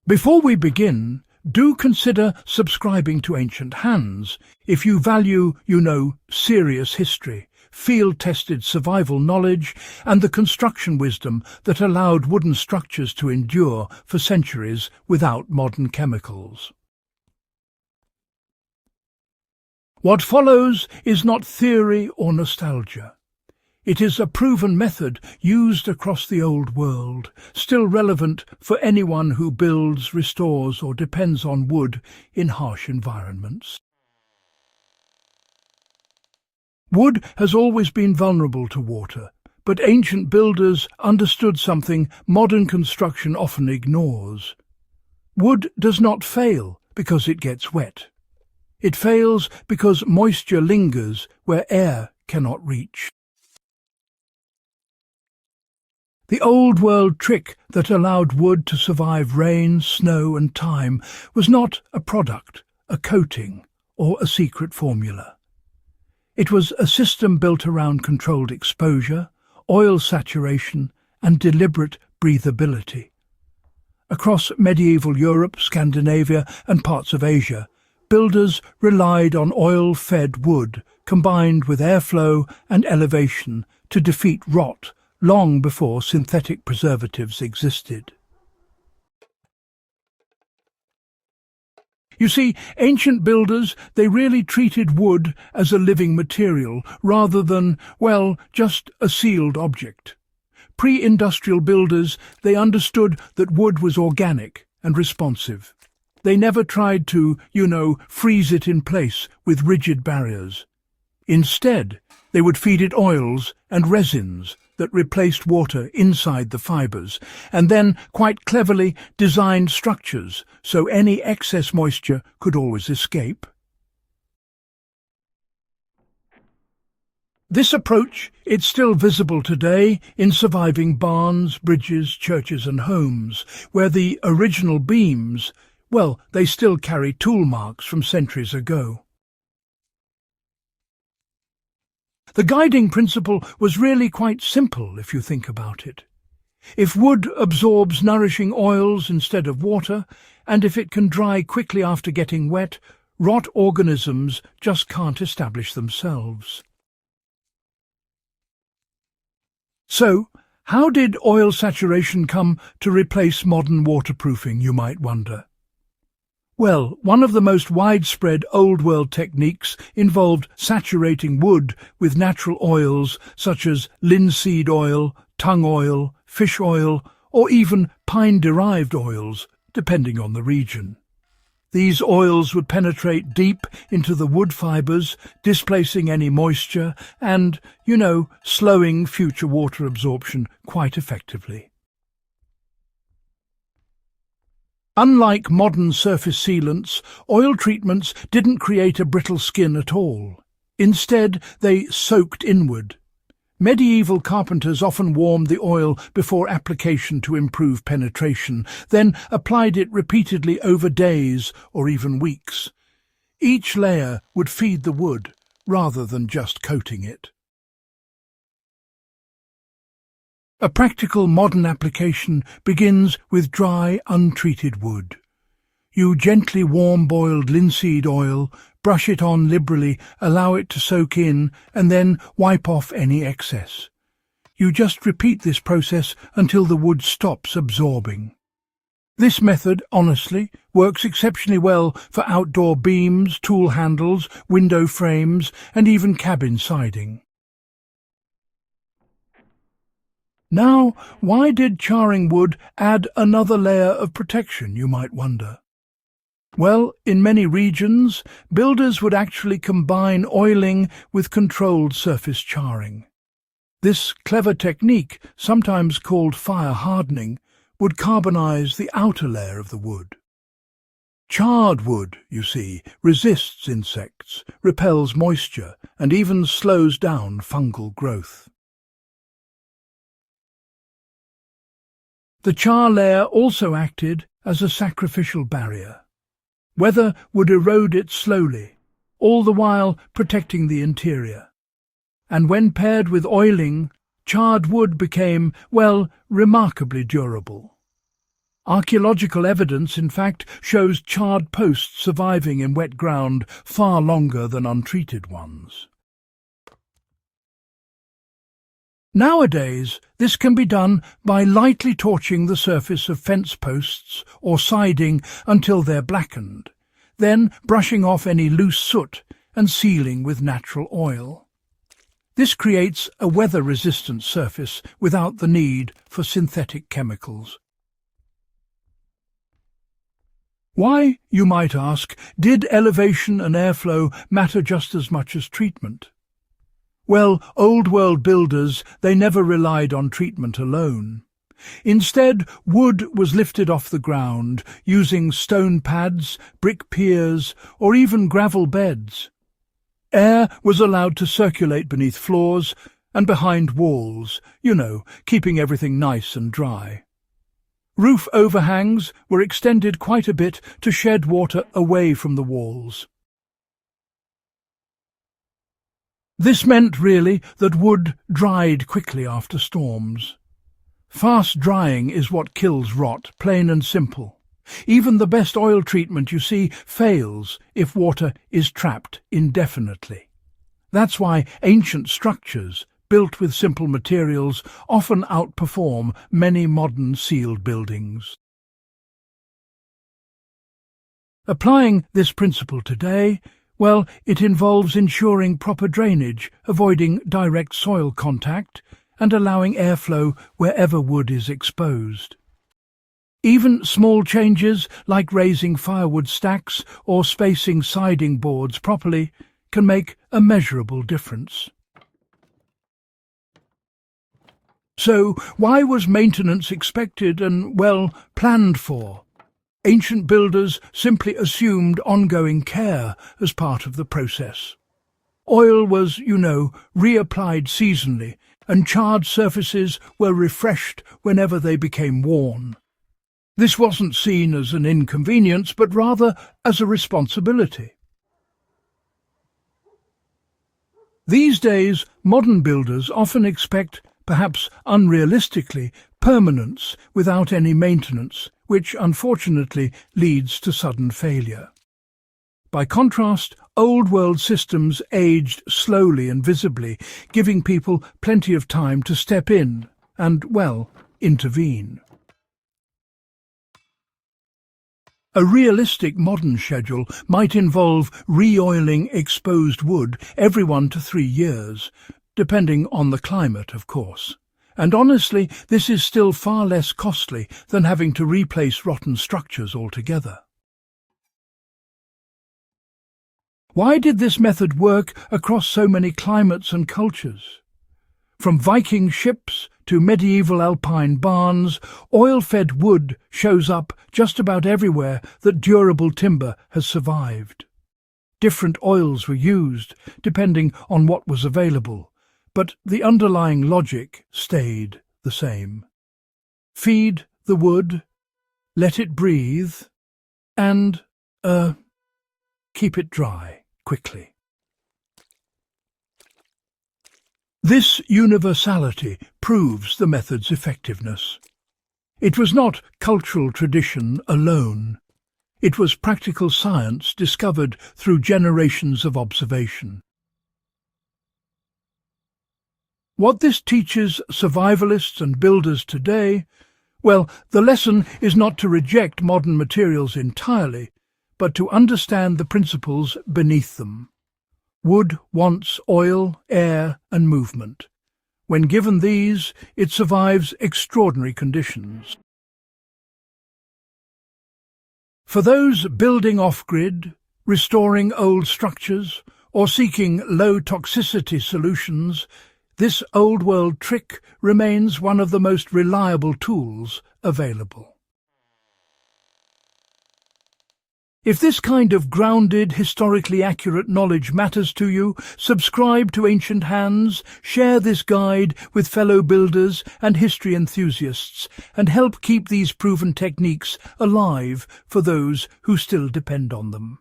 Before we begin, do consider subscribing to Ancient Hands if you value, serious history, field-tested survival knowledge, and the construction wisdom that allowed wooden structures to endure for centuries without modern chemicals. What follows is not theory or nostalgia. It is a proven method used across the old world, still relevant for anyone who builds, restores, or depends on wood in harsh environments. Wood has always been vulnerable to water, but ancient builders understood something modern construction often ignores. Wood does not fail because it gets wet. It fails because moisture lingers where air cannot reach. The old-world trick that allowed wood to survive rain, snow and time was not a product, a coating, or a secret formula. It was a system built around controlled exposure, oil saturation and deliberate breathability. Across medieval Europe, Scandinavia and parts of Asia, builders relied on oil-fed wood combined with airflow and elevation to defeat rot long before synthetic preservatives existed. You see, ancient builders, they really treated wood as a living material rather than, just a sealed object. Pre-industrial builders, they understood that wood was organic and responsive. They never tried to, freeze it in place with rigid barriers. Instead, they would feed it oils and resins that replaced water inside the fibres, and then quite cleverly designed structures so any excess moisture could always escape. This approach is still visible today in surviving barns, bridges, churches and homes, where the original beams, they still carry tool marks from centuries ago. The guiding principle was really quite simple if you think about it. If wood absorbs nourishing oils instead of water, and if it can dry quickly after getting wet, rot organisms just can't establish themselves. So, how did oil saturation come to replace modern waterproofing, you might wonder? Well, one of the most widespread old-world techniques involved saturating wood with natural oils such as linseed oil, tung oil, fish oil, or even pine-derived oils, depending on the region. These oils would penetrate deep into the wood fibres, displacing any moisture and, slowing future water absorption quite effectively. Unlike modern surface sealants, oil treatments didn't create a brittle skin at all. Instead, they soaked inward. Medieval carpenters often warmed the oil before application to improve penetration, then applied it repeatedly over days or even weeks. Each layer would feed the wood, rather than just coating it. A practical modern application begins with dry, untreated wood. You gently warm-boiled linseed oil, brush it on liberally, allow it to soak in, and then wipe off any excess. You just repeat this process until the wood stops absorbing. This method, honestly, works exceptionally well for outdoor beams, tool handles, window frames, and even cabin siding. Now, why did charring wood add another layer of protection, you might wonder? Well, in many regions, builders would actually combine oiling with controlled surface charring. This clever technique, sometimes called fire hardening, would carbonize the outer layer of the wood. Charred wood, you see, resists insects, repels moisture, and even slows down fungal growth. The char layer also acted as a sacrificial barrier. Weather would erode it slowly, all the while protecting the interior. And when paired with oiling, charred wood became, remarkably durable. Archaeological evidence, in fact, shows charred posts surviving in wet ground far longer than untreated ones. Nowadays, this can be done by lightly torching the surface of fence posts or siding until they're blackened, then brushing off any loose soot and sealing with natural oil. This creates a weather-resistant surface without the need for synthetic chemicals. Why, you might ask, did elevation and airflow matter just as much as treatment? Well, Old World builders, they never relied on treatment alone. Instead, wood was lifted off the ground using stone pads, brick piers, or even gravel beds. Air was allowed to circulate beneath floors and behind walls, keeping everything nice and dry. Roof overhangs were extended quite a bit to shed water away from the walls. This meant, really, that wood dried quickly after storms. Fast drying is what kills rot, plain and simple. Even the best oil treatment, you see, fails if water is trapped indefinitely. That's why ancient structures, built with simple materials, often outperform many modern sealed buildings. Applying this principle today, well, it involves ensuring proper drainage, avoiding direct soil contact, and allowing airflow wherever wood is exposed. Even small changes, like raising firewood stacks or spacing siding boards properly, can make a measurable difference. So, why was maintenance expected and, well, planned for? Ancient builders simply assumed ongoing care as part of the process. Oil was, reapplied seasonally, and charred surfaces were refreshed whenever they became worn. This wasn't seen as an inconvenience, but rather as a responsibility. These days, modern builders often expect, perhaps unrealistically, permanence without any maintenance, which unfortunately leads to sudden failure. By contrast, Old World systems aged slowly and visibly, giving people plenty of time to step in and, well, intervene. A realistic modern schedule might involve re-oiling exposed wood every 1 to 3 years, depending on the climate, of course. And honestly, this is still far less costly than having to replace rotten structures altogether. Why did this method work across so many climates and cultures? From Viking ships to medieval alpine barns, oil-fed wood shows up just about everywhere that durable timber has survived. Different oils were used, depending on what was available, but the underlying logic stayed the same. Feed the wood, let it breathe, and, keep it dry quickly. This universality proves the method's effectiveness. It was not cultural tradition alone. It was practical science discovered through generations of observation. What this teaches survivalists and builders today, well, the lesson is not to reject modern materials entirely, but to understand the principles beneath them. Wood wants oil, air, and movement. When given these, it survives extraordinary conditions. For those building off-grid, restoring old structures, or seeking low-toxicity solutions, this old-world trick remains one of the most reliable tools available. If this kind of grounded, historically accurate knowledge matters to you, subscribe to Ancient Hands, share this guide with fellow builders and history enthusiasts, and help keep these proven techniques alive for those who still depend on them.